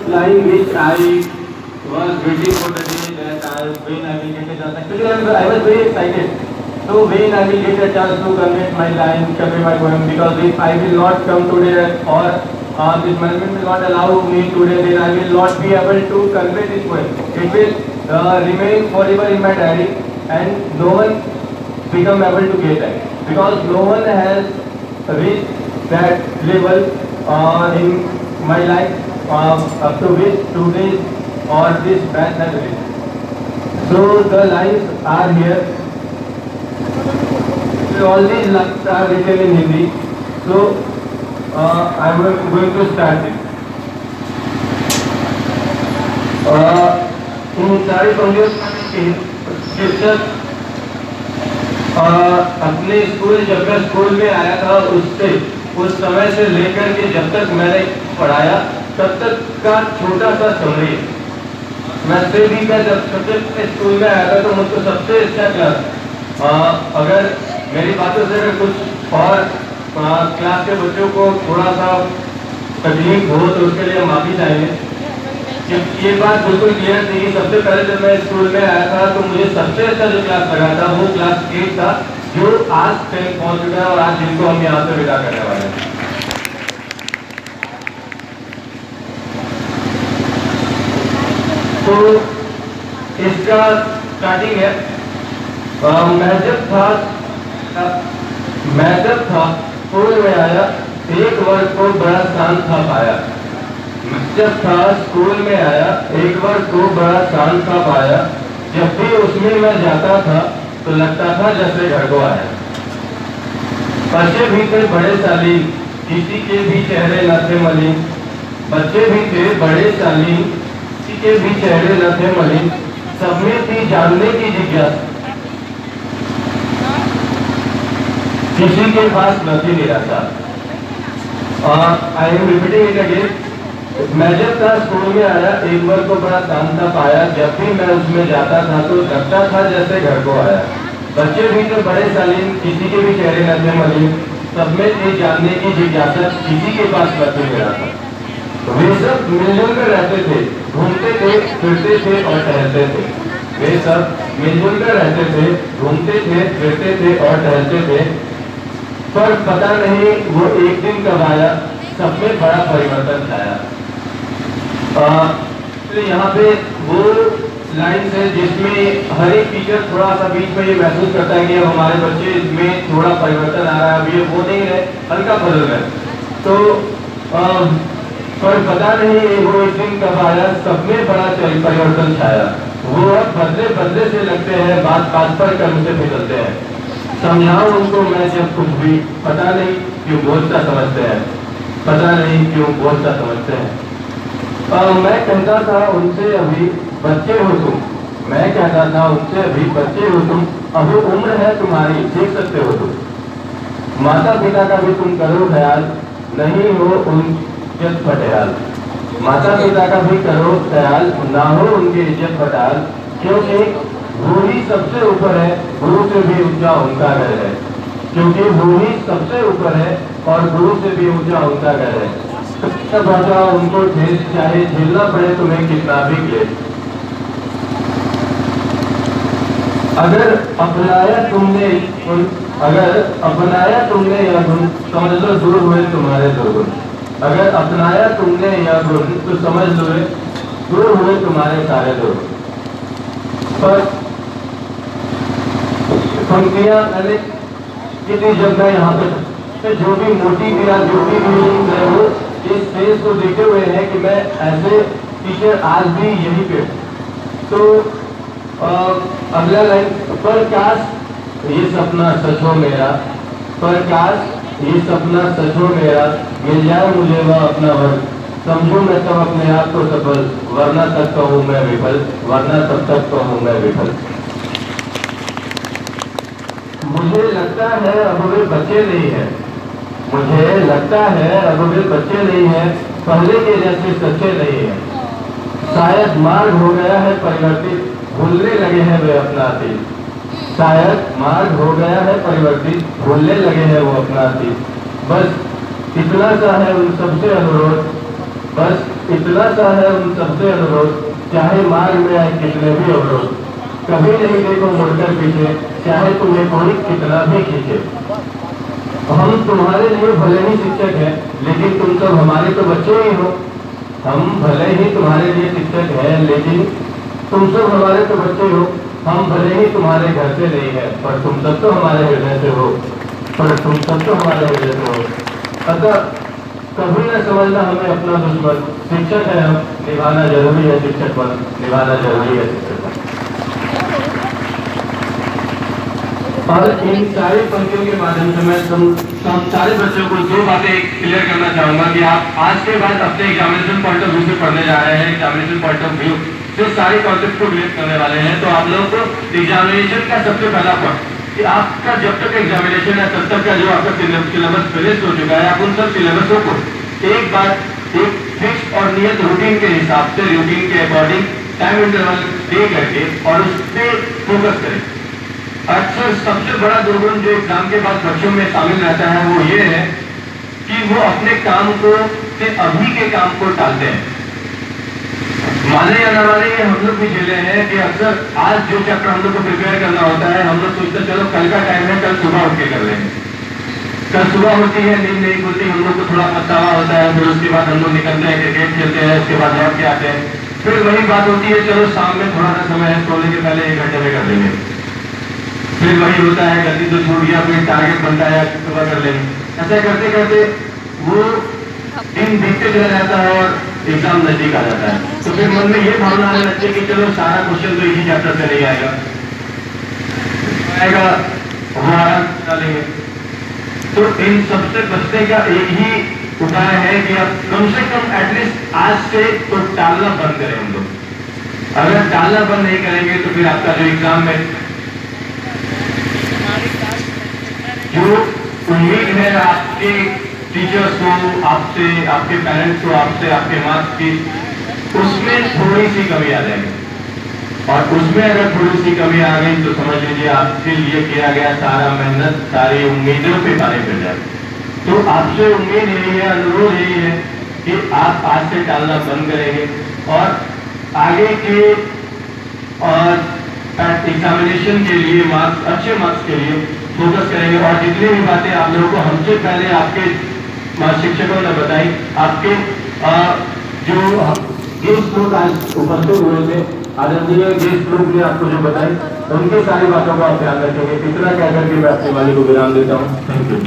Flying which I was waiting for the day that when I will get a chance. Actually, I was very excited. So when I will get a chance to convey my line, convey my poem, because if I will not come today or this management will not allow me today, then I will not be able to convey this poem. It will remain forever in my diary, and no one become able to get that, because no one has reached that level in my life up to which today's or this batch has reached. So the lines are here. So all these lines are written in Hindi. So I am going to start it. इन सारी पंक्तियों के शीर्षक अपने school, जब मैं school में आया था उससे, उस समय से लेकर के जब तक मैंने पढ़ाया तब तक का छोटा सा समरी। मैं से भी मैं जब सबसे स्कूल में आया था तो मुझको सबसे अच्छा क्लास, अगर मेरी बातों से अगर कुछ और क्लास के बच्चों को थोड़ा सा तकलीफ हो तो उसके लिए माफी चाहिए। ये बात बिल्कुल क्लियर थी कि सबसे पहले जब मैं स्कूल में आया था तो मुझे सबसे अच्छा जो क्लास लगा था वो क्लास 8 था, जो आज 10 पहुंच चुका है और आज जिनको हम यहाँ से विदा करने वाले हैं। तो इसका स्टार्टिंग है, मैं जब था स्कूल में आया, एक वर्ग को बड़ा शांत था पाया। जब था स्कूल में आया, एक वर्ग को बड़ा शांत था पाया। जब भी उसमें मैं जाता था तो लगता था जैसे घर को आया। बच्चे भी थे बड़े शालीन, किसी के भी चेहरे न थे मलिन। बच्चे भी थे बड़े शालीन, किसी के भी चेहरे न थे मलिन। सब में थी जानने की जिज्ञासा, किसी के पास न थी निराशा। I am repeating it again. मैं जब था स्कूल में आया, एक वर्ग को बड़ा शांत था पाया। जब भी मैं उसमें जाता था तो लगता था जैसे घर को आया। बच्चे भी थे बड़े शालीन, किसी के भी चेहरे न थे मलिन। सब में थे जानने की जिज्ञासा, किसी के पास न थी निराशा। वे सब मिलजुल कर रहते थे, घूमते थे, फिरते थे और टहलते थे। वे सब मिलजुल कर रहते थे, घूमते थे, फिरते थे और टहलते थे। पर पता नहीं वो एक दिन कब आया, सब में बड़ा परिवर्तन छाया। तो यहाँ पे वो लाइन है जिसमें हर एक टीचर थोड़ा सा बीच में ये महसूस करता है कि अब हमारे बच्चे में थोड़ा परिवर्तन आ रहा है, अब ये वो नहीं है, हल्का बदल रहा है। तो पर पता नहीं वो एक दिन कब आया, सब में बड़ा परिवर्तन छाया। वो अब बदले बदले से लगते हैं, बात बात पर कर्म से फिसलते हैं। समझाओ उनको मैं जब कुछ भी, पता नहीं क्यों बोलता समझते हैं, पता नहीं क्यों बोलता समझते हैं। मैं कहता था उनसे अभी बच्चे हो तुम, मैं कहता था उनसे अभी बच्चे हो तुम, अभी उम्र है तुम्हारी देख सकते हो तुम। माता पिता का भी तुम करो ख्याल, नहीं हो उन इज्जत फटेहाल। माता पिता का भी करो ख्याल, ना हो उनकी इज्जत फटाल। क्योंकि वो ही सबसे ऊपर है, गुरु से भी ऊंचा उनका घर है। क्योंकि वो ही सबसे ऊपर है और गुरु से भी ऊंचा उनका घर है। बचाओ उनको ठेस, चाहे झेलना पड़े तुम्हें कितना भी क्लेश। अगर अपनाया तुमने यह गुण, समझ लो दूर हुए तुम्हारे दुर्गुण। अगर अपनाया तुमने यह गुण तो समझ लो दूर हुए तुम्हारे सारे दुर्गुण। पर पंक्तियां अनेक जब मैं यहाँ पे जो भी मोटी या जो भी मैं वो इस फेज को देखे हुए हैं कि मैं ऐसे टीचर आज भी यहीं पे। तो अगला लाइन, पर काश ये सपना सच हो मेरा, पर काश ये सपना सच हो मेरा, मिल जाए मुझे वह अपना वर्ग। समझूं मैं तब अपने आप को सफल, वरना तक कहूँ मैं विफल, वरना तब तक कहूँ मैं विफल। मुझे लगता है अब वे बच्चे नहीं है, मुझे लगता है अब वे बच्चे नहीं हैं, पहले के जैसे सच्चे नहीं हैं। शायद मार्ग हो गया है परिवर्तित, भूलने लगे हैं वे अपना अतीत। शायद मार्ग हो गया है परिवर्तित, भूलने लगे हैं वो अपना अतीत। बस इतना सा है उन सबसे अनुरोध, बस इतना सा है उन सबसे अनुरोध, चाहे मार्ग में आए कितने भी अवरोध, कभी नहीं देखो मुड़कर पीछे, चाहे तुम्हें कोई कितना भी खींचे। हम तुम्हारे लिए भले ही शिक्षक हैं, लेकिन तुम सब हमारे तो बच्चे ही हो। हम भले ही तुम्हारे लिए शिक्षक हैं, लेकिन तुम सब हमारे तो बच्चे हो। हम भले ही तुम्हारे घर से नहीं है, पर तुम सब तो हमारे हृदय से हो। पर तुम सब तो हमारे हृदय से हो। अतः कभी न समझना हमें अपना दुश्मन। शिक्षक है हम, निभाना जरूरी है शिक्षक पद, निभाना जरूरी है शिक्षक पद। और इन सारी पंक्तियों के माध्यम से मैं तुम सारे बच्चों को दो बातें क्लियर करना चाहूंगा कि आप आज के बाद अपने एग्जामिनेशन पॉइंट ऑफ व्यू से पढ़ने जा रहे हैं। एग्जामिनेशन पॉइंट ऑफ व्यू से सारी कॉन्सेप्ट को क्लियर करने वाले हैं। तो आप लोगों को एग्जामिनेशन का सबसे पहला पॉइंट कि आपका जब तक एग्जामिनेशन है तब तक का जो आपका सिलेबस फिनिश हो चुका है, आप उन सब सिलेबसों को एक बार एक फिक्स और नियत रूटीन के हिसाब से, रूटीन के अकॉर्डिंग टाइम इंटरवल दे करके और उस पर फोकस करें। अक्सर सबसे बड़ा दुर्गुण जो एग्जाम के बाद बच्चों में शामिल रहता है वो ये है कि वो अपने काम को से अभी के काम को टालते हैं। माने या ना माने ये हम लोग भी झेले हैं कि अक्सर आज जो चैप्टर हम लोग को प्रिपेयर करना होता है, हम लोग सोचते चलो कल का टाइम है, कल सुबह उठ के कर लेंगे। कल सुबह होती है, नींद नहीं खुलती, हम लोग को थोड़ा पछतावा होता है, फिर उसके बाद हम लोग निकलते हैं, क्रिकेट खेलते हैं, उसके बाद लौट के आते हैं। फिर वही बात होती है, चलो शाम में थोड़ा सा समय है, सोने के पहले 1 घंटे में कर लेंगे। फिर वही होता है, गलती तो छूट गया, फिर टारगेट बनता है सुबह कर लेंगे। ऐसा करते करते वो दिन बीतते चला जाता है और एग्जाम नजदीक आ जाता है। तो फिर मन में ये भावना आने लगती है कि चलो सारा क्वेश्चन तो इसी चैप्टर से नहीं आएगा, वो आराम डालेंगे। तो इन सबसे बचने का एक ही उपाय है कि आप कम से कम एटलीस्ट आज से तो टालना बंद करें हम लोग। अगर टालना बंद नहीं करेंगे तो फिर आपका जो एग्जाम में जो उम्मीद है आपके टीचर्स को, आपसे, आपके पेरेंट्स को, आपसे, आपके मार्क्स की, उसमें थोड़ी सी कमी आ जाएगी। और उसमें अगर थोड़ी सी कमी आ गई तो समझ लीजिए आपके लिए किया गया सारा मेहनत, सारी उम्मीदों पे पानी फिर जाए। तो आपसे उम्मीद यही है, अनुरोध यही है कि आप आज से टालना बंद करेंगे और आगे के और एग्जामिनेशन के लिए मार्क्स, अच्छे मार्क्स के लिए फोकस करेंगे। और जितनी भी बातें आप लोगों को हमसे पहले आपके शिक्षकों ने बताई, आपके जो गेस्ट लोग आज उपस्थित हुए थे, आदरणीय गेस्ट लोग ने आपको जो बताई, उनकी सारी बातों का आप ध्यान रखेंगे। इतना कहकर के मैं अपनी वाणी को विराम देता हूँ। Thank you.